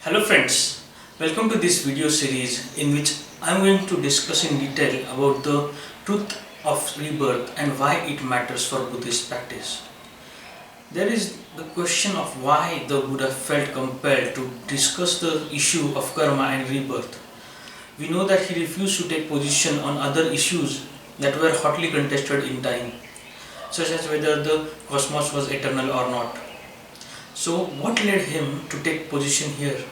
Hello friends, welcome to this video series in which I am going to discuss in detail about the truth of rebirth and why it matters for Buddhist practice. There is the question of why the Buddha felt compelled to discuss the issue of karma and rebirth. We know that he refused to take position on other issues that were hotly contested in time, such as whether the cosmos was eternal or not. So, what led him to take position here?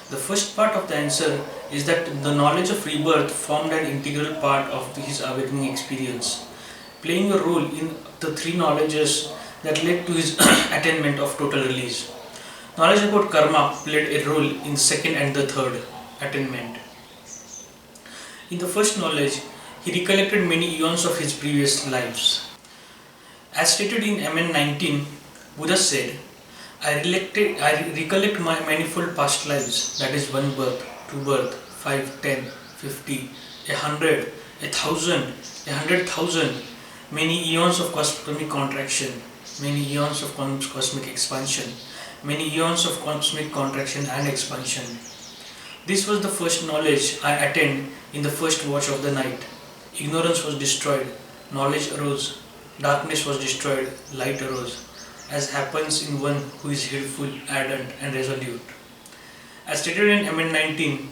The first part of the answer is that the knowledge of rebirth formed an integral part of his awakening experience, playing a role in the three knowledges that led to his attainment of total release. Knowledge about karma played a role in the second and the third attainment. In the first knowledge, he recollected many eons of his previous lives. As stated in MN 19, Buddha said, I recollect my manifold past lives, that is one birth, two birth, 5, 10, 50, 100, 1,000, 100,000, many eons of cosmic contraction, many eons of cosmic expansion, many eons of cosmic contraction and expansion. This was the first knowledge I attained in the first watch of the night. Ignorance was destroyed, knowledge arose, darkness was destroyed, light arose, as happens in one who is heedful, ardent and resolute. As stated in MN 19,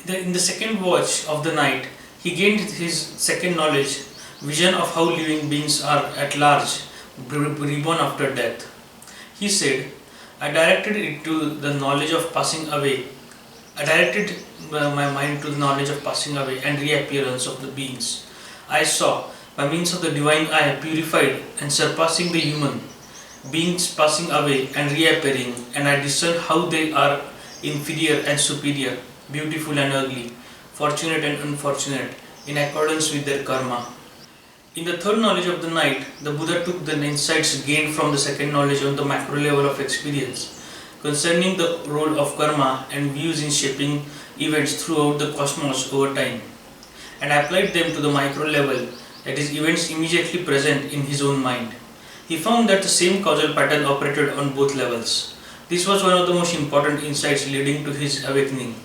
in the second watch of the night, he gained his second knowledge, vision of how living beings are at large, reborn after death. He said, I directed it to the knowledge of passing away. I directed my mind to the knowledge of passing away and reappearance of the beings. I saw, by means of the divine eye, purified and surpassing the human, beings passing away and reappearing, and I discern how they are inferior and superior, beautiful and ugly, fortunate and unfortunate, in accordance with their karma. In the third knowledge of the night, the Buddha took the insights gained from the second knowledge on the macro level of experience, concerning the role of karma and views in shaping events throughout the cosmos over time, and applied them to the micro level, that is, events immediately present in his own mind. He found that the same causal pattern operated on both levels. This was one of the most important insights leading to his awakening.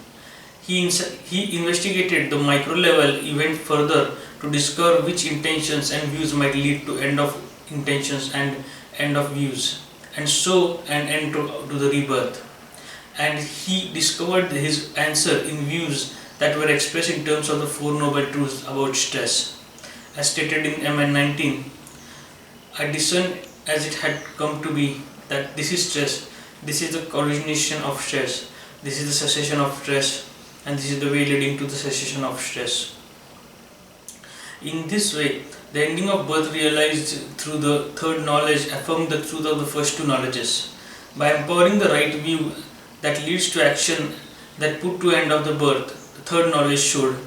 He investigated the micro level event further to discover which intentions and views might lead to end of intentions and end of views, and so an end to the rebirth. And he discovered his answer in views that were expressed in terms of the Four Noble Truths about stress. As stated in MN 19, I discerned as it had come to be that this is stress, this is the origination of stress, this is the cessation of stress, and this is the way leading to the cessation of stress. In this way, the ending of birth realized through the third knowledge affirmed the truth of the first two knowledges. By empowering the right view that leads to action that put to end of the birth, the third knowledge showed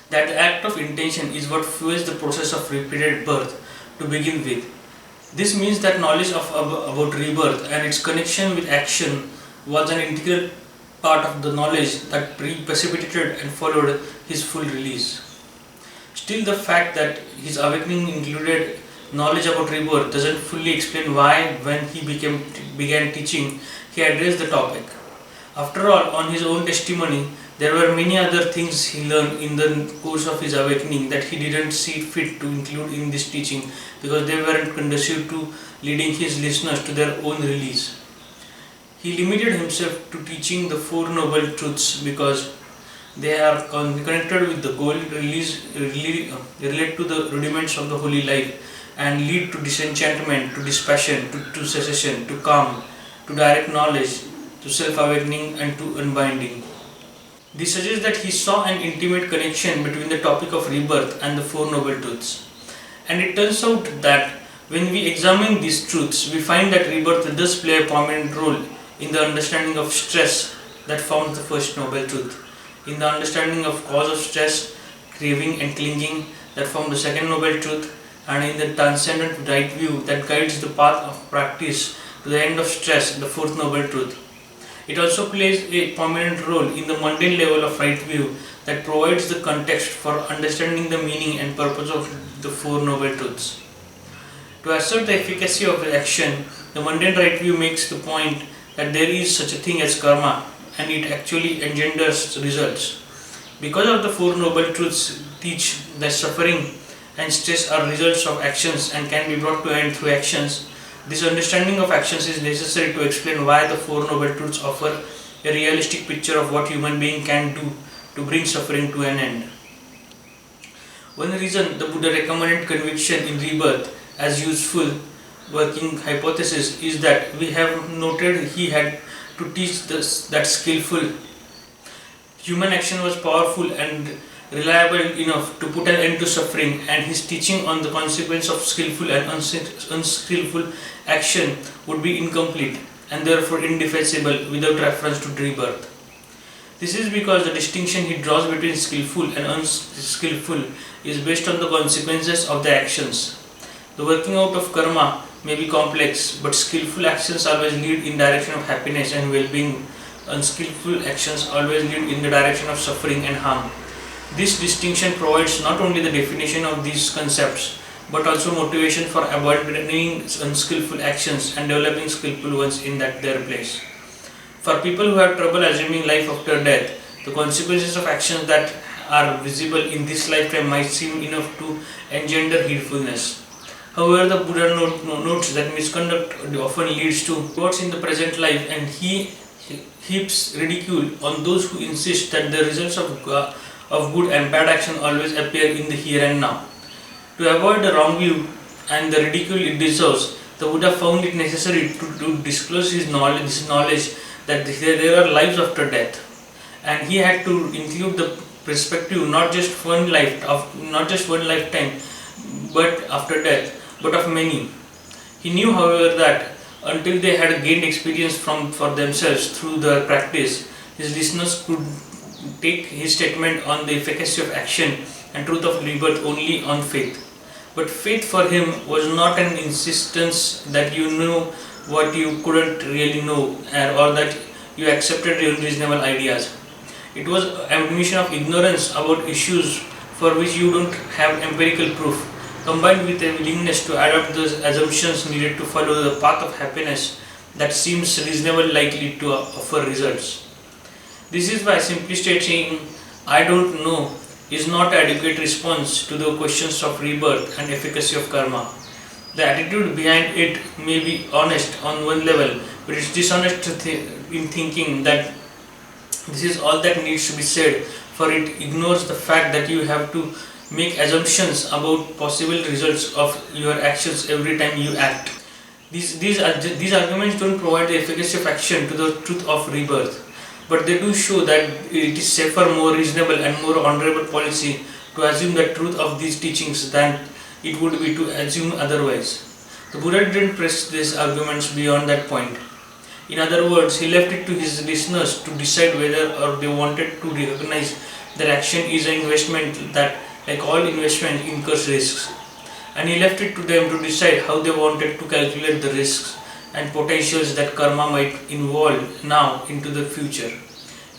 that the act of intention is what fuels the process of repeated birth to begin with. This means that knowledge about rebirth and its connection with action was an integral part of the knowledge that precipitated and followed his full release. Still, the fact that his awakening included knowledge about rebirth doesn't fully explain why, when he began teaching, he addressed the topic. After all, on his own testimony, there were many other things he learned in the course of his awakening that he didn't see fit to include in this teaching because they weren't conducive to leading his listeners to their own release. He limited himself to teaching the Four Noble Truths because they are connected with the goal, relate to the rudiments of the holy life, and lead to disenchantment, to dispassion, to cessation, to calm, to direct knowledge, to self-awakening and to unbinding. This suggests that he saw an intimate connection between the topic of rebirth and the Four Noble Truths. And it turns out that when we examine these truths, we find that rebirth does play a prominent role in the understanding of stress that forms the first noble truth, in the understanding of cause of stress, craving and clinging that form the second noble truth, and in the transcendent right view that guides the path of practice to the end of stress, the fourth noble truth. It also plays a prominent role in the mundane level of right view that provides the context for understanding the meaning and purpose of the Four Noble Truths. To assert the efficacy of the action, the mundane right view makes the point that there is such a thing as karma and it actually engenders results. Because of the Four Noble Truths teach that suffering and stress are results of actions and can be brought to an end through actions, this understanding of actions is necessary to explain why the Four Noble Truths offer a realistic picture of what human being can do to bring suffering to an end. One reason the Buddha recommended conviction in rebirth as useful working hypothesis is that we have noted he had to teach that skillful human action was powerful and reliable enough to put an end to suffering, and his teaching on the consequence of skillful and unskillful action would be incomplete and therefore indefensible without reference to rebirth. This is because the distinction he draws between skillful and unskillful is based on the consequences of the actions. The working out of karma may be complex, but skillful actions always lead in direction of happiness and well-being. Unskillful actions always lead in the direction of suffering and harm. This distinction provides not only the definition of these concepts, but also motivation for abandoning unskillful actions and developing skillful ones in their place. For people who have trouble assuming life after death, the consequences of actions that are visible in this lifetime might seem enough to engender heedfulness. However, the Buddha notes that misconduct often leads to rewards in the present life, and he heaps ridicule on those who insist that the results of good and bad action always appear in the here and now. To avoid the wrong view and the ridicule it deserves, the Buddha found it necessary to disclose his knowledge that there are lives after death, and he had to include the perspective not just one lifetime, but after death, but of many. He knew, however, that until they had gained experience for themselves through their practice, his listeners could take his statement on the efficacy of action and truth of rebirth only on faith. But faith for him was not an insistence that you knew what you couldn't really know, or that you accepted unreasonable ideas. It was admission of ignorance about issues for which you don't have empirical proof, combined with a willingness to adopt those assumptions needed to follow the path of happiness that seems reasonably likely to offer results. This is why simply stating "I don't know" is not an adequate response to the questions of rebirth and efficacy of karma. The attitude behind it may be honest on one level, but it's dishonest in thinking that this is all that needs to be said, for it ignores the fact that you have to make assumptions about possible results of your actions every time you act. These arguments don't provide the efficacy of action to the truth of rebirth, but they do show that it is safer, more reasonable and more honorable policy to assume the truth of these teachings than it would be to assume otherwise. The Buddha didn't press these arguments beyond that point. In other words, he left it to his listeners to decide whether or they wanted to recognize that action is an investment that, like all investment, incurs risks. And he left it to them to decide how they wanted to calculate the risks and potentials that karma might involve now into the future.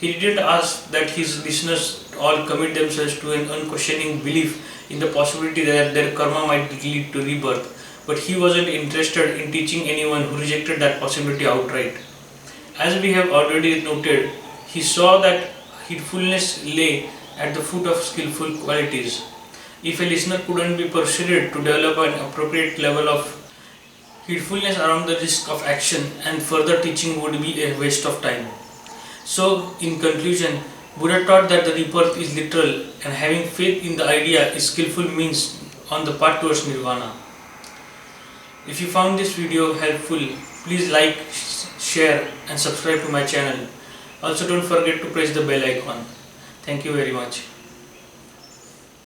He didn't ask that his listeners all commit themselves to an unquestioning belief in the possibility that their karma might lead to rebirth, but he wasn't interested in teaching anyone who rejected that possibility outright. As we have already noted, he saw that heedfulness lay at the foot of skillful qualities. If a listener couldn't be persuaded to develop an appropriate level of heedfulness around the risk of action, and further teaching would be a waste of time. So, in conclusion, Buddha taught that the rebirth is literal, and having faith in the idea is skillful means on the path towards nirvana. If you found this video helpful, please like, share and subscribe to my channel. Also, don't forget to press the bell icon. Thank you very much.